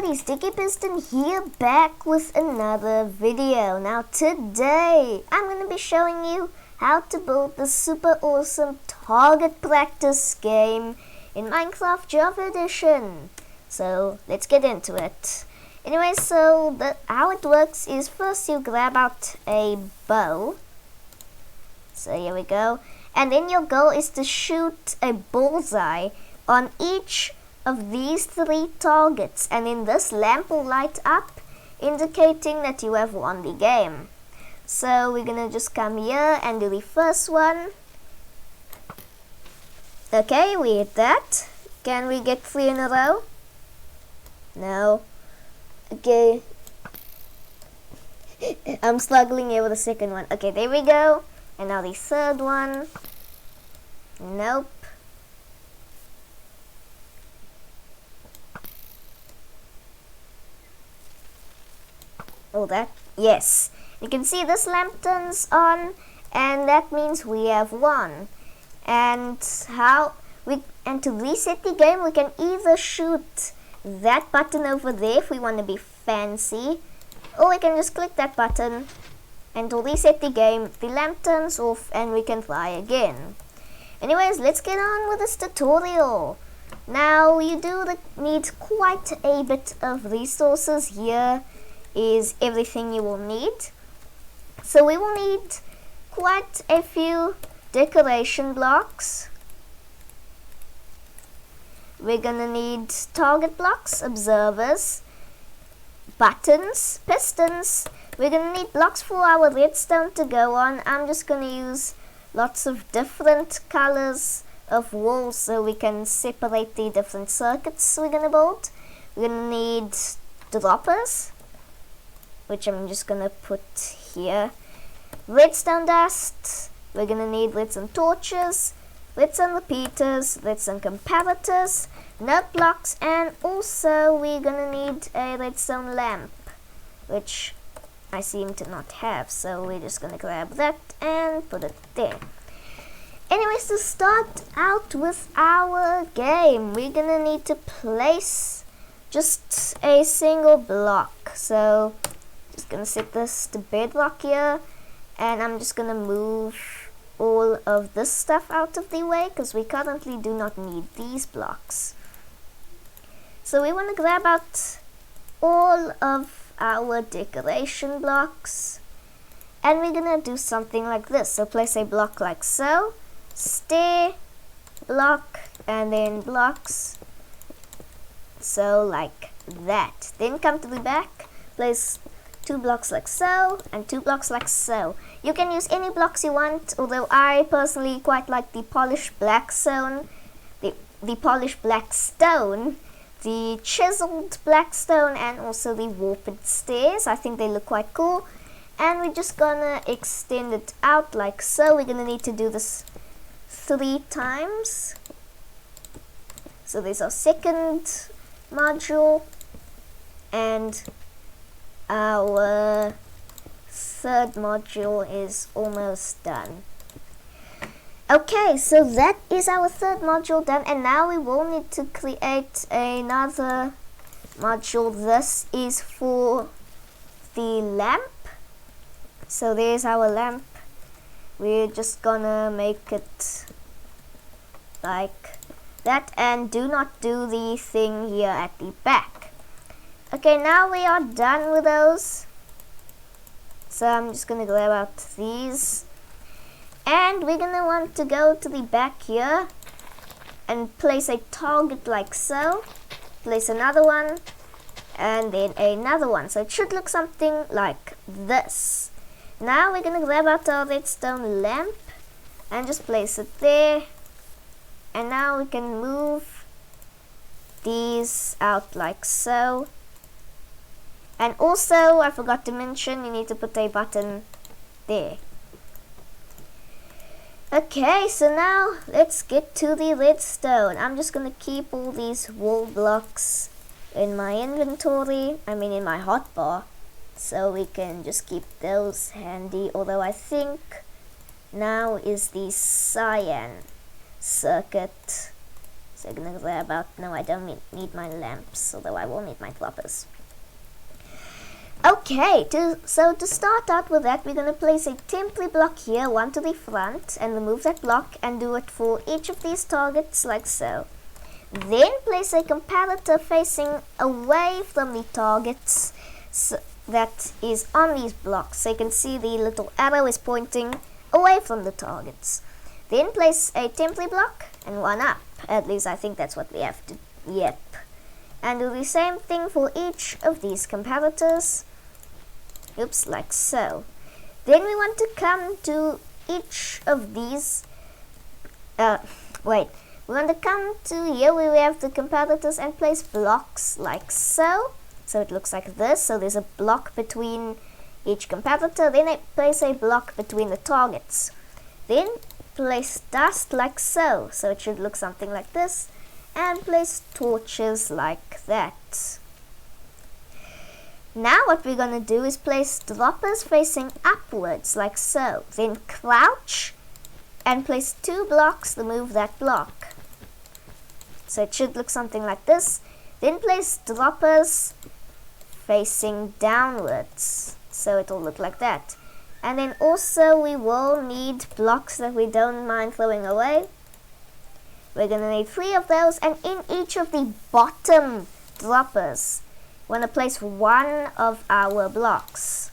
buddies, Dicky Piston here, back with another video. Now today I'm going to be showing you how to build the super awesome target practice game in Minecraft Java Edition. So let's get into it. Anyway, how it works is first you grab out a bow. So here we go. And then your goal is to shoot a bullseye on each of these 3 targets, and then this lamp will light up indicating that you have won the game. So we're gonna just come here and do the first one. Okay, we hit that. Can we get 3 in a row? No. Okay. I'm struggling here with the second one. Okay, there we go. And now the third one. Nope. Oh, that, yes. You can see this lamp turns on, and that means we have won. And to reset the game, we can either shoot that button over there if we want to be fancy, or we can just click that button, and to reset the game, the lamp turns off and we can try again. Anyways, let's get on with this tutorial. Now, you do need quite a bit of resources. Here is everything you will need. So we will need quite a few decoration blocks. We're gonna need target blocks, observers, buttons, pistons. We're gonna need blocks for our redstone to go on. I'm just gonna use lots of different colors of walls so we can separate the different circuits we're gonna build. We're gonna need droppers, which I'm just gonna put here. Redstone dust. We're gonna need redstone torches, redstone repeaters, redstone comparators, note blocks, and also we're gonna need a redstone lamp, which I seem to not have, so we're just gonna grab that and put it there. Anyways, to start out with our game, we're gonna need to place just a single block. So just gonna set this to bedrock here, and I'm just gonna move all of this stuff out of the way because we currently do not need these blocks. So we want to grab out all of our decoration blocks, and we're gonna do something like this. So place a block like so, stair, block, and then blocks, so like that. Then come to the back, place 2 blocks like so, and 2 blocks like so. You can use any blocks you want, although I personally quite like the polished black stone, the polished black stone, the chiseled black stone, and also the warped stairs. I think they look quite cool. And we're just gonna extend it out like so. We're gonna need to do this 3 times. So there's our second module, and our third module is almost done. Okay, so that is our third module done, and now we will need to create another module. This is for the lamp. So there's our lamp. We're just gonna make it like that, and do not do the thing here at the back. Okay, now we are done with those. So I'm just gonna grab out these, and we're gonna want to go to the back here and place a target like so, place another one, and then another one. So it should look something like this. Now we're gonna grab out our redstone lamp and just place it there, and now we can move these out like so. And also, I forgot to mention, you need to put a button there. Okay, so now let's get to the redstone. I'm just gonna keep all these wall blocks in my inventory, in my hotbar, so we can just keep those handy. Although I think now is the cyan circuit So I'm gonna grab out, no, I don't need my lamps, although I will need my droppers. Okay, so to start out with that, we're going to place a temporary block here, one to the front, and remove that block and do it for each of these targets like so. Then place a comparator facing away from the targets that is on these blocks. So you can see the little arrow is pointing away from the targets. Then place a temporary block and one up. At least I think that's what we have to, yep. And do the same thing for each of these comparators. Oops, like so. Then we want to come to each of these, we want to come to here where we have the comparators and place blocks like so. So it looks like this. So there's a block between each comparator. Then I place a block between the targets. Then place dust like so. So it should look something like this. And place torches like that. Now what we're going to do is place droppers facing upwards like so. Then crouch and place 2 blocks to move that block. So it should look something like this. Then place droppers facing downwards. So it will look like that. And then also we will need blocks that we don't mind throwing away. We're going to need 3 of those, and in each of the bottom droppers, we're going to place 1 of our blocks.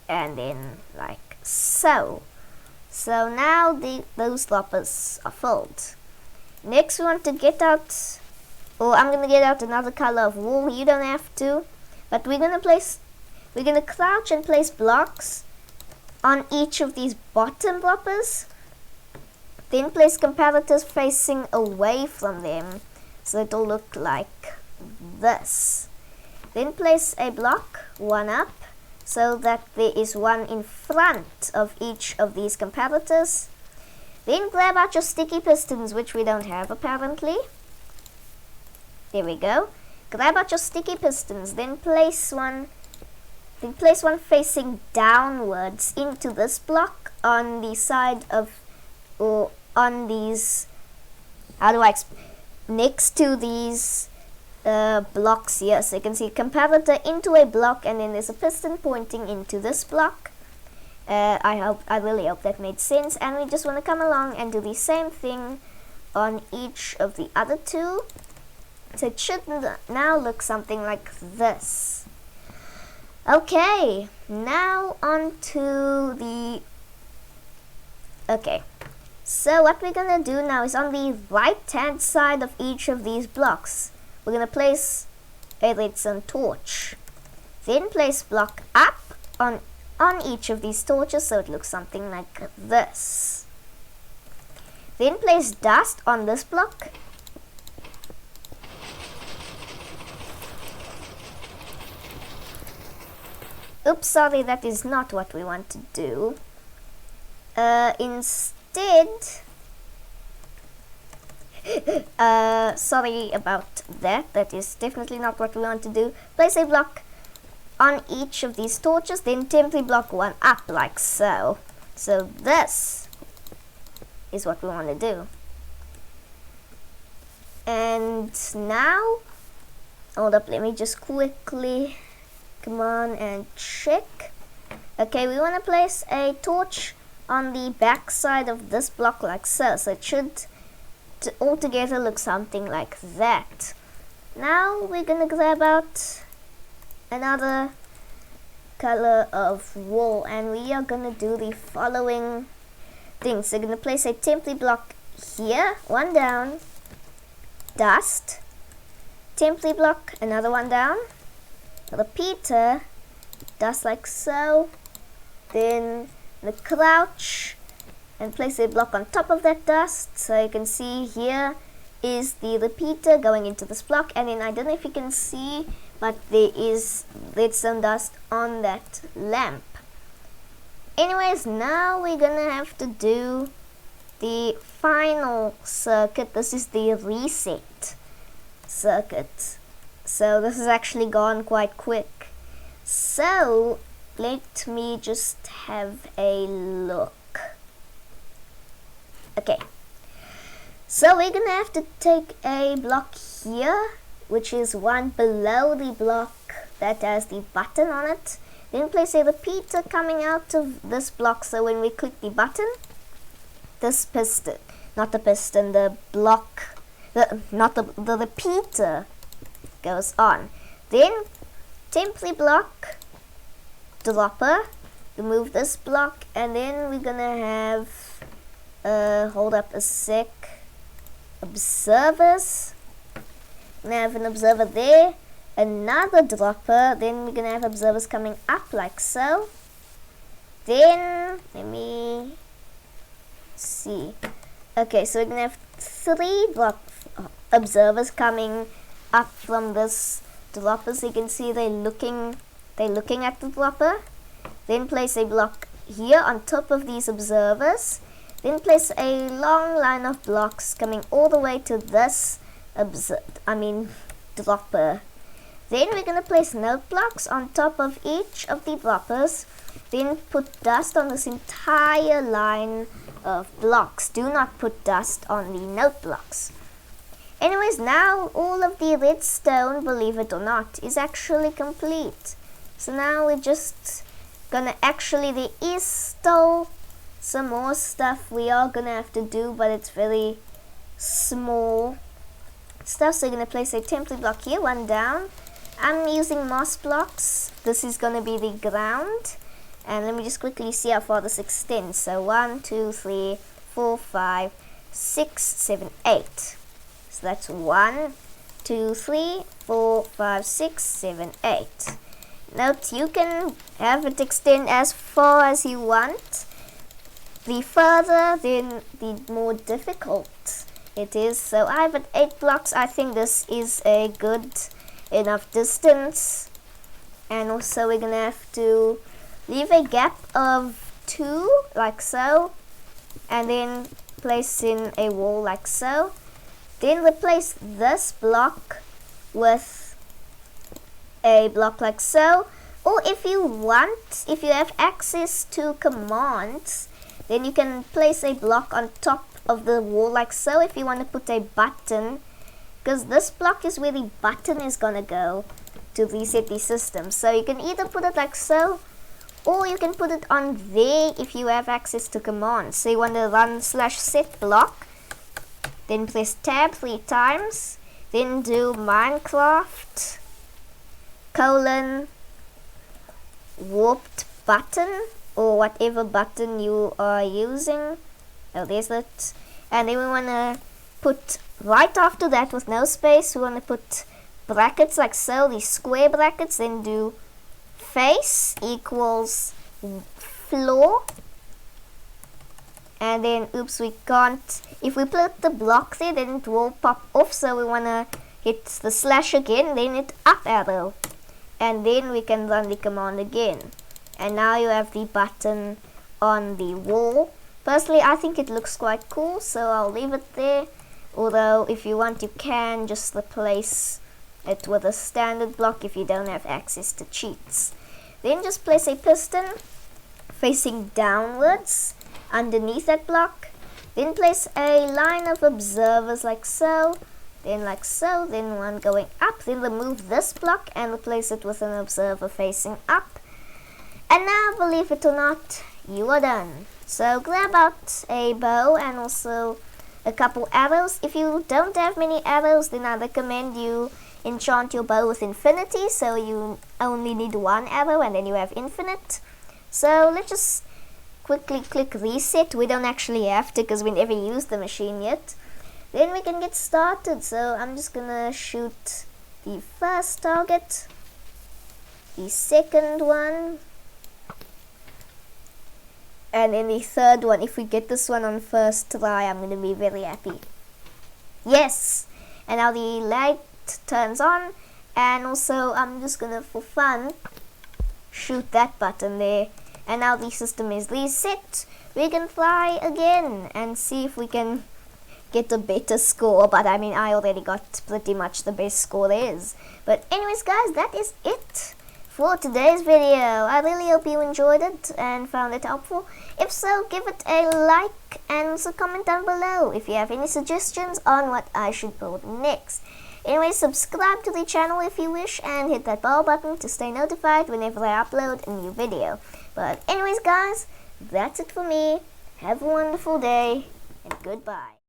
And then like so. So now those droppers are filled. Next we want to get out, or I'm going to get out another color of wool. You don't have to. But we're going to crouch and place blocks on each of these bottom droppers. Then place comparators facing away from them, so it'll look like this. Then place a block, 1 up, so that there is 1 in front of each of these comparators. Then grab out your sticky pistons, which we don't have apparently. There we go. Grab out your sticky pistons, then place one facing downwards into this block on the side of, or on these, next to these blocks here. So you can see comparator into a block, and then there's a piston pointing into this block. I really hope that made sense. And we just want to come along and do the same thing on each of the other 2. So it should now look something like this. Okay, now on to the, so what we're going to do now is on the right hand side of each of these blocks, we're going to place a redstone torch. Then place block up on each of these torches, so it looks something like this. Then place dust on this block. Oops, sorry, that is not what we want to do. Instead, sorry about that. That is definitely not what we want to do. Place a block on each of these torches, then temporary block 1 up like so. So this is what we want to do. And now, hold up, let me just quickly come on and check. Okay, we want to place a torch on the back side of this block like so. So it should altogether look something like that. Now we're going to grab out another color of wool, and we are going to do the following things. So we're going to place a temporary block here, 1 down, dust, temporary block, another 1 down, repeater, dust like so, then the crouch and place a block on top of that dust. So you can see here is the repeater going into this block, and then I don't know if you can see, but there is redstone dust on that lamp. Anyways, now we're gonna have to do the final circuit. This is the reset circuit. So this has actually gone quite quick. So let me just have a look. Okay. So we're gonna have to take a block here, which is one below the block that has the button on it. Then place a repeater coming out of this block, so when we click the button, this piston, not the piston, the block, the repeater goes on. Then temporary block, dropper, remove this block, and then we're gonna have, hold up a sec, observers. We're gonna have an observer there, another dropper, then we're gonna have observers coming up like so. Then let me see. Okay, so we're gonna have 3 observers coming up from this dropper. So you can see they're looking at the dropper. Then place a block here on top of these observers. Then place a long line of blocks coming all the way to this dropper. Then we're going to place note blocks on top of each of the droppers. Then put dust on this entire line of blocks. Do not put dust on the note blocks. Anyways, now all of the redstone, believe it or not, is actually complete. So now we're just gonna there is still some more stuff we are gonna have to do, but it's very small stuff. So you're gonna place a temporary block here, one down. I'm using moss blocks. This is gonna be the ground. And let me just quickly see how far this extends. So 1, 2, 3, 4, 5, 6, 7, 8. So that's 1, 2, 3, 4, 5, 6, 7, 8. Note, you can have it extend as far as you want. The further, then the more difficult it is. So I have 8 blocks. I think this is a good enough distance. And also we're gonna have to leave a gap of 2 like so, and then place in a wall like so. Then replace this block with a block like so. Or if you want, if you have access to commands, then you can place a block on top of the wall like so if you want to put a button, because this block is where the button is gonna go to reset the system. So you can either put it like so, or you can put it on there if you have access to commands. So you want to run /set block, then press tab 3 times, then do Minecraft warped button, or whatever button you are using. Oh, there's it. And then we want to put right after that, with no space, we want to put brackets like so, these square brackets, then do face equals floor, and then oops, we can't, if we put the block there then it will pop off, so we want to hit the slash again, then hit up arrow, and then we can run the command again, and now you have the button on the wall. Personally, I think it looks quite cool, so I'll leave it there, although if you want you can just replace it with a standard block if you don't have access to cheats. Then just place a piston facing downwards underneath that block. Then place a line of observers like so, then like so, then one going up. Then remove this block and replace it with an observer facing up. And now, believe it or not, you are done. So grab out a bow and also a couple arrows. If you don't have many arrows, then I recommend you enchant your bow with infinity, so you only need 1 arrow and then you have infinite. So let's just quickly click reset. We don't actually have to because we never used the machine yet. Then we can get started. So I'm just gonna shoot the first target, the second one, and then the third one. If we get this one on first try, I'm gonna be very happy. Yes! And now the light turns on, and also I'm just gonna, for fun, shoot that button there, and now the system is reset. We can fly again and see if we can get a better score, but I mean I already got pretty much the best score there is. But anyways guys, that is it for today's video. I really hope you enjoyed it and found it helpful. If so, give it a like and also comment down below if you have any suggestions on what I should build next. Anyway, subscribe to the channel if you wish and hit that bell button to stay notified whenever I upload a new video. But anyways guys, that's it for me. Have a wonderful day and goodbye.